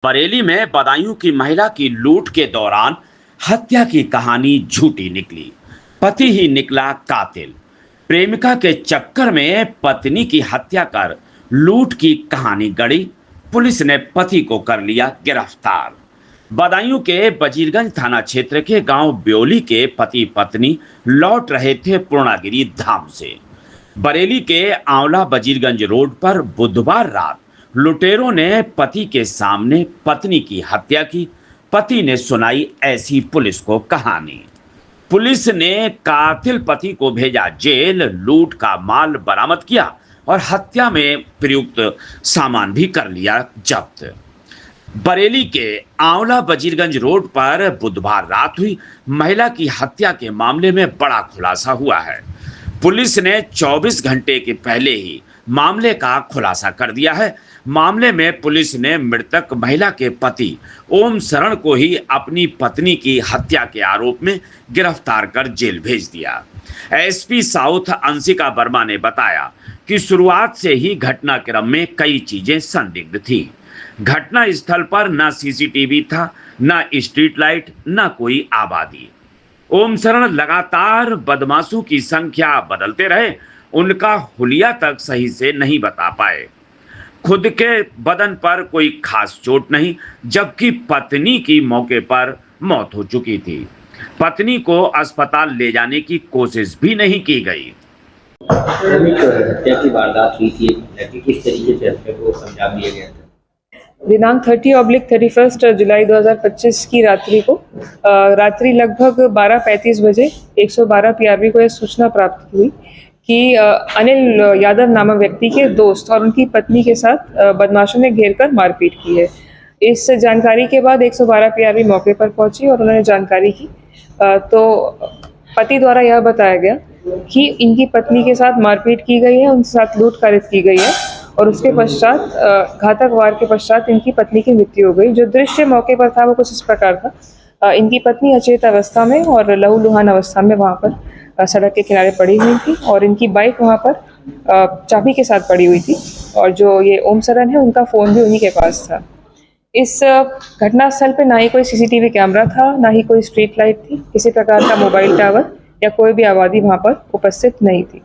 बरेली में बदायूं की महिला की लूट के दौरान हत्या की कहानी झूठी निकली। पति ही निकला कातिल। प्रेमिका के चक्कर में पत्नी की हत्या कर लूट की कहानी गढ़ी। पुलिस ने पति को कर लिया गिरफ्तार। बदायूं के बजीरगंज थाना क्षेत्र के गांव ब्योली के पति पत्नी लौट रहे थे पूर्णागिरी धाम से। बरेली के आंवला बजीरगंज रोड पर बुधवार रात लुटेरों ने पति के सामने पत्नी की हत्या की। पति ने सुनाई ऐसी पुलिस को कहानी। पुलिस ने कातिल पति को भेजा जेल, लूट का माल बरामद किया और हत्या में प्रयुक्त सामान भी कर लिया जब्त। बरेली के आंवला बजीरगंज रोड पर बुधवार रात हुई महिला की हत्या के मामले में बड़ा खुलासा हुआ है। पुलिस ने 24 घंटे के पहले ही मामले का खुलासा कर दिया है। मामले में पुलिस ने मृतक महिला के पति ओम शरण को ही अपनी पत्नी की हत्या के आरोप में गिरफ्तार कर जेल भेज दिया। एसपी साउथ अंशिका वर्मा ने बताया कि शुरुआत से ही घटनाक्रम में कई चीजें संदिग्ध थी। घटना स्थल पर न सीसीटीवी था, न स्ट्रीट लाइट, न कोई आबादी। ओम शरण लगातार बदमाशों की संख्या बदलते रहे। उनका हुलिया तक सही से नहीं बता पाए। खुद के बदन पर कोई खास चोट नहीं, जबकि पत्नी की मौके पर मौत हो चुकी थी। पत्नी को अस्पताल ले जाने की कोशिश भी नहीं की गई। हत्या की वारदात हुई थी, किस तरीके से हत्या को अंजाम दिया गया था? दिनांक 30/31 जुलाई 2025 की रात्रि को रात्रि लगभग 12:35 बजे 112 पीआरवी को यह सूचना प्राप्त हुई कि अनिल यादव नामक व्यक्ति के दोस्त और उनकी पत्नी के साथ बदमाशों ने घेर कर मारपीट की है। इस जानकारी के बाद 112 पीआरवी मौके पर पहुंची और उन्होंने जानकारी की। तो पति द्वारा यह बताया गया कि इनकी पत्नी के साथ मारपीट की गई है, उनके साथ लूट कारित की गई है और उसके पश्चात घातक वार के पश्चात इनकी पत्नी की मृत्यु हो गई। जो दृश्य मौके पर था वो कुछ इस प्रकार था। इनकी पत्नी अचेत अवस्था में और लहूलुहान अवस्था में वहाँ पर सड़क के किनारे पड़ी हुई थी और इनकी बाइक वहाँ पर चाबी के साथ पड़ी हुई थी और जो ये ओम शरण है उनका फ़ोन भी उन्हीं के पास था। इस घटनास्थल पे ना ही कोई सीसीटीवी कैमरा था, ना ही कोई स्ट्रीट लाइट थी, किसी प्रकार का मोबाइल टावर या कोई भी आबादी वहाँ पर उपस्थित नहीं थी।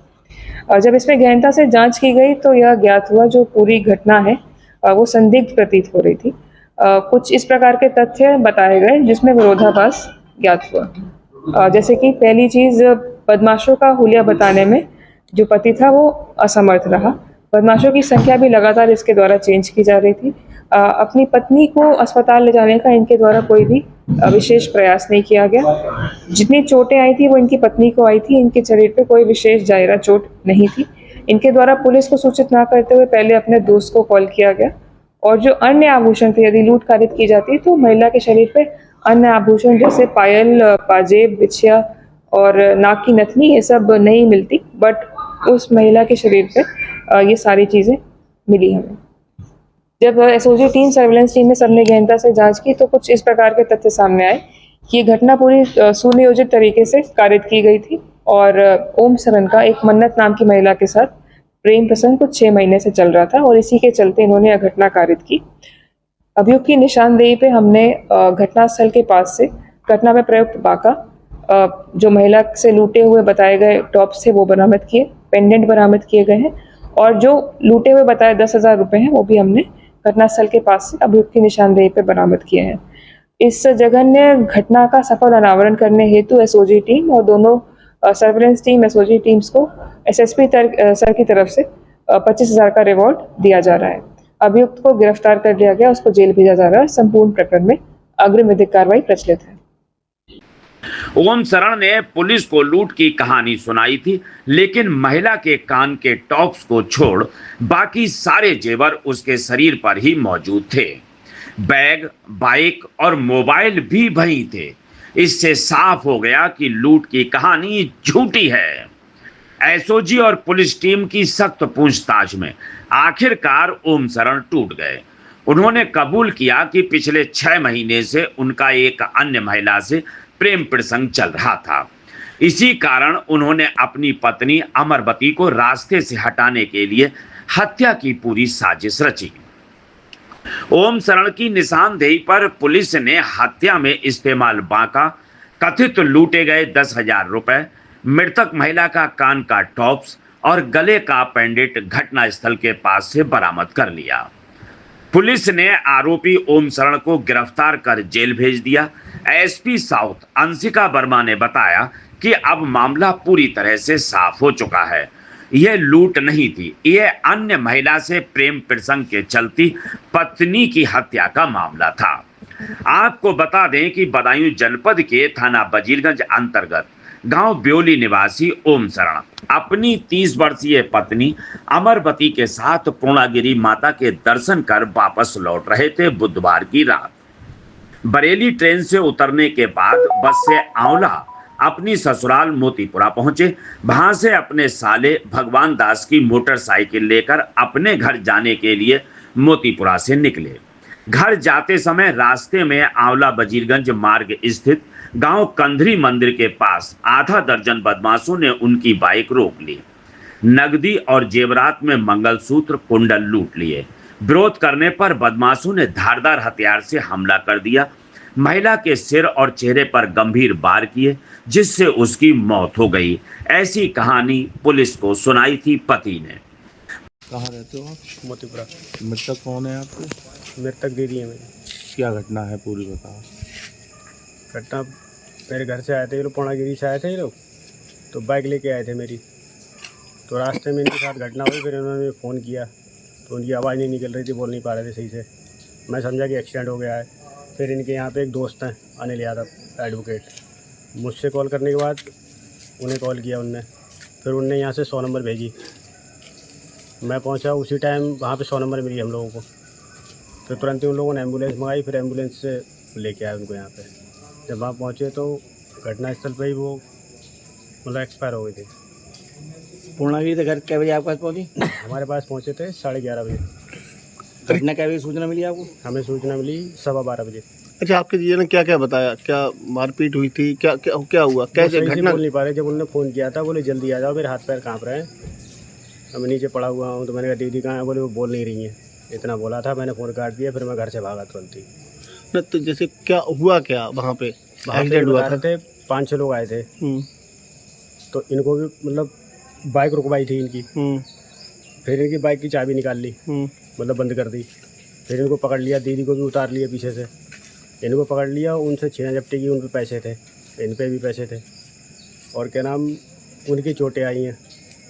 जब इसमें गहनता से जांच की गई तो यह ज्ञात हुआ जो पूरी घटना है वो संदिग्ध प्रतीत हो रही थी। कुछ इस प्रकार के तथ्य बताए गए जिसमें विरोधाभास ज्ञात हुआ। जैसे कि पहली चीज़, बदमाशों का हुलिया बताने में जो पति था वो असमर्थ रहा। बदमाशों की संख्या भी लगातार इसके द्वारा चेंज की जा रही थी। अपनी पत्नी को अस्पताल ले जाने का इनके द्वारा कोई भी विशेष प्रयास नहीं किया गया। जितनी चोटें आई थी वो इनकी पत्नी को आई थी, इनके शरीर पे कोई विशेष जायरा चोट नहीं थी। इनके द्वारा पुलिस को सूचित ना करते हुए पहले अपने दोस्त को कॉल किया गया और जो अन्य आभूषण थे, यदि लूट कारित की जाती तो महिला के शरीर पे अन्य आभूषण जैसे पायल, पाजेब, बिछिया और नाक की नथनी ये सब नहीं मिलती, बट उस महिला के शरीर पे ये सारी चीज़ें मिली हमें। जब एसओजी टीम, सर्विलेंस टीम में सबने गहनता से जांच की तो कुछ इस प्रकार के तथ्य सामने आए कि ये घटना पूरी सुनियोजित तरीके से कारित की गई थी और ओम शरण का एक मन्नत नाम की महिला के साथ प्रेम प्रसंग कुछ 6 महीने से चल रहा था और इसी के चलते इन्होंने यह घटना कारित की। अभियुक्त की निशानदेही पे हमने घटनास्थल के पास से घटना में प्रयुक्त बाका, जो महिला से लूटे हुए बताए गए टॉप्स थे वो बरामद किए, पेंडेंट बरामद किए गए हैं और जो लूटे हुए बताए 10,000 रुपये हैं वो भी हमने घटनास्थल के पास से अभियुक्त की निशानदेही पे बरामद किए हैं। इस जघन्य घटना का सफल अनावरण करने हेतु एसओजी टीम और दोनों सर्विलेंस टीम, एसओजी टीम्स को एसएसपी सर की तरफ से 25,000 का रिवॉर्ड दिया जा रहा है। अभियुक्त को गिरफ्तार कर लिया गया, उसको जेल भेजा जा रहा है। संपूर्ण प्रकरण में अग्रिम विधिक कार्रवाई प्रचलित है। ओम शरण ने पुलिस को लूट की कहानी सुनाई थी, लेकिन महिला के कान के टॉप्स को छोड़ बाकी सारे जेवर उसके शरीर पर ही मौजूद थे। बैग, बाइक और मोबाइल भी वहीं थे। इससे साफ हो गया कि लूट की कहानी झूठी है। एसओजी और पुलिस टीम की सख्त पूछताछ में आखिरकार ओम शरण टूट गए। उन्होंने कबूल किया कि पिछले 6 महीने से उनका एक अन्य महिला से प्रेम प्रसंग चल रहा था। इसी कारण उन्होंने अपनी पत्नी अमरवती को रास्ते से हटाने के लिए हत्या की पूरी साजिश रची। ओम शरण की निशानदेही पर पुलिस ने हत्या में इस्तेमाल बांका, कथित लूटे गए 10,000 रुपए, मृतक महिला का कान का टॉप्स और गले का पेंडेंट घटनास्थल के पास से बरामद कर लिया। पुलिस ने आरोपी ओम शरण को गिरफ्तार कर जेल भेज दिया। एसपी साउथ अंशिका वर्मा ने बताया कि अब मामला पूरी तरह से साफ हो चुका है। यह लूट नहीं थी, यह अन्य महिला से प्रेम प्रसंग के चलती पत्नी की हत्या का मामला था। आपको बता दें कि बदायूं जनपद के थाना वजीरगंज अंतर्गत गांव ब्योली निवासी ओम शरण अपनी 30 वर्षीय पत्नी अमरवती के साथ पूर्णागिरी माता के दर्शन कर वापस लौट रहे थे। बुधवार की रात बरेली ट्रेन से उतरने के बाद बस से आंवला अपनी ससुराल मोतीपुरा पहुंचे। वहां से अपने साले भगवान दास की मोटरसाइकिल लेकर अपने घर जाने के लिए मोतीपुरा से निकले। घर जाते समय रास्ते में आंवला वजीरगंज मार्ग स्थित गांव कंधरी मंदिर के पास आधा दर्जन बदमाशों ने उनकी बाइक रोक ली। नगदी और जेवरात में मंगलसूत्र, कुंडल लूट लिए। विरोध करने पर बदमाशों ने धारदार हथियार से हमला कर दिया। महिला के सिर और चेहरे पर गंभीर वार किए, जिससे उसकी मौत हो गई। ऐसी कहानी पुलिस को सुनाई थी पति ने। कहाँ रहते हो आप? मोतीपुरा। मृतक कौन है आपके? मृतक दीदी है मेरी। क्या घटना है पूरी बताओ। घटना, मेरे घर से आए थे ये लोग, पूर्णागिरी से आए थे ये लोग, तो बाइक लेके आए थे मेरी। तो रास्ते में इनके साथ घटना हुई। फिर इन्होंने फ़ोन किया तो उनकी आवाज़ नहीं निकल रही थी, बोल नहीं पा रहे थे सही से। मैं समझा कि एक्सीडेंट हो गया है। फिर इनके यहाँ पे एक दोस्त हैं अनिल यादव एडवोकेट, मुझसे कॉल करने के बाद उन्हें कॉल किया उनने। फिर उनने यहाँ से 100 नंबर भेजी। मैं पहुँचा उसी टाइम, वहाँ पे 100 नंबर मिली हम लोगों को। फिर तुरंत ही उन लोगों ने एम्बुलेंस मंगाई। फिर एम्बुलेंस से लेके आए उनको यहाँ पे। जब वहाँ पहुँचे तो घटनास्थल पे ही वो मतलब एक्सपायर हो गई थी। पूर्णागिरी से घर कै बजे आपके पास पहुँची? हमारे पास पहुँचे थे 11:30 बजे। घटना कै बजे सूचना मिली आपको? हमें सूचना मिली 12:15 बजे। अच्छा, आपके जीजा ने क्या क्या बताया? क्या मारपीट हुई थी? क्या क्या क्या हुआ? कैसे वो सही से घटना? बोल नहीं पा रहे। जब उन्होंने फ़ोन किया था बोले जल्दी आ जाओ, मेरे हाथ पैर काँप रहे हैं, मैं नीचे पड़ा हुआ हूँ। तो मैंने कहा दीदी कहाँ है? बोले वो बोल नहीं रही हैं। इतना बोला था, मैंने फ़ोन काट दिया। फिर मैं घर से भागा तुरंत ही। न, तो जैसे क्या हुआ, क्या वहाँ पे एक्सीडेंट हुआ था? थे 5-6 लोग आए थे। तो इनको भी मतलब बाइक रुकवाई थी इनकी। फिर इनकी बाइक की चाबी निकाल ली, मतलब बंद कर दी। फिर इनको पकड़ लिया, दीदी को भी उतार लिया पीछे से। इनको पकड़ लिया, उनसे छीना झपटी की। उन पे पैसे थे, इन पे भी पैसे थे। और क्या नाम, उनकी चोटें आई हैं,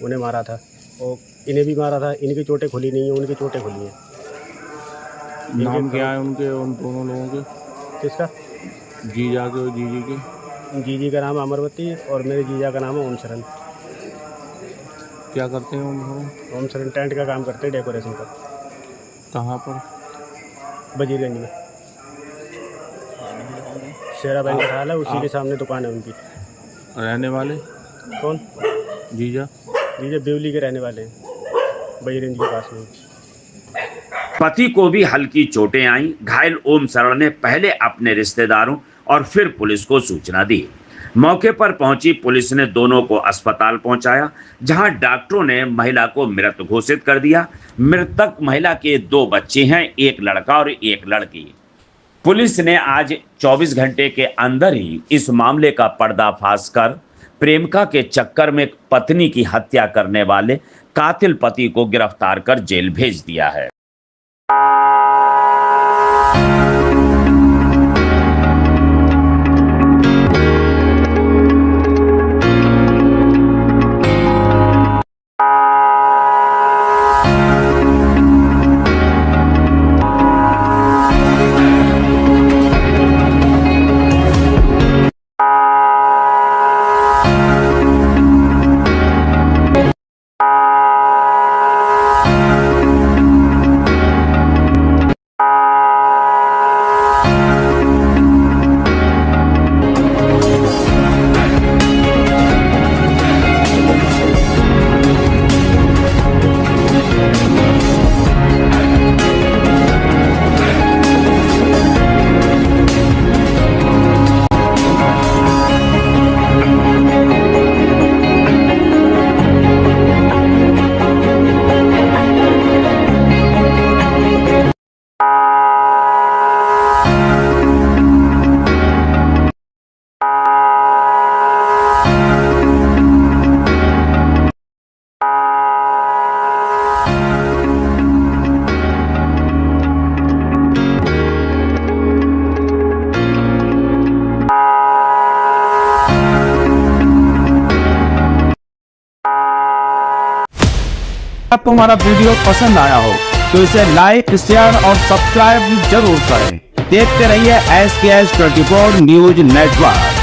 उन्हें मारा था और इन्हें भी मारा था। इनकी चोटें खुली नहीं हैं, उनकी चोटें खुली हैं। नाम क्या है उनके, उन दोनों लोगों के? किसका? जीजा के और जीजी के? जीजी का नाम है अमरवती और मेरे जीजा का नाम है ओम शरण। क्या करते हैं उन? ओम शरण टेंट का काम करते हैं, डेकोरेशन का। कहाँ पर? वजीरगंज में शेरा बैंक का हाल है, उसी के सामने दुकान है उनकी। रहने वाले कौन? जीजा? जीजा ब्योली के रहने वाले हैं, वजीरगंज के पास में। पति को भी हल्की चोटें आईं। घायल ओम शरण ने पहले अपने रिश्तेदारों और फिर पुलिस को सूचना दी। मौके पर पहुंची पुलिस ने दोनों को अस्पताल पहुंचाया, जहां डॉक्टरों ने महिला को मृत घोषित कर दिया। मृतक महिला के 2 बच्चे हैं, एक लड़का और एक लड़की। पुलिस ने आज 24 घंटे के अंदर ही इस मामले का पर्दाफाश कर प्रेमिका के चक्कर में पत्नी की हत्या करने वाले कातिल पति को गिरफ्तार कर जेल भेज दिया है। आपको हमारा वीडियो पसंद आया हो तो इसे लाइक, शेयर और सब्सक्राइब जरूर करें। देखते रहिए SKS 24 न्यूज नेटवर्क।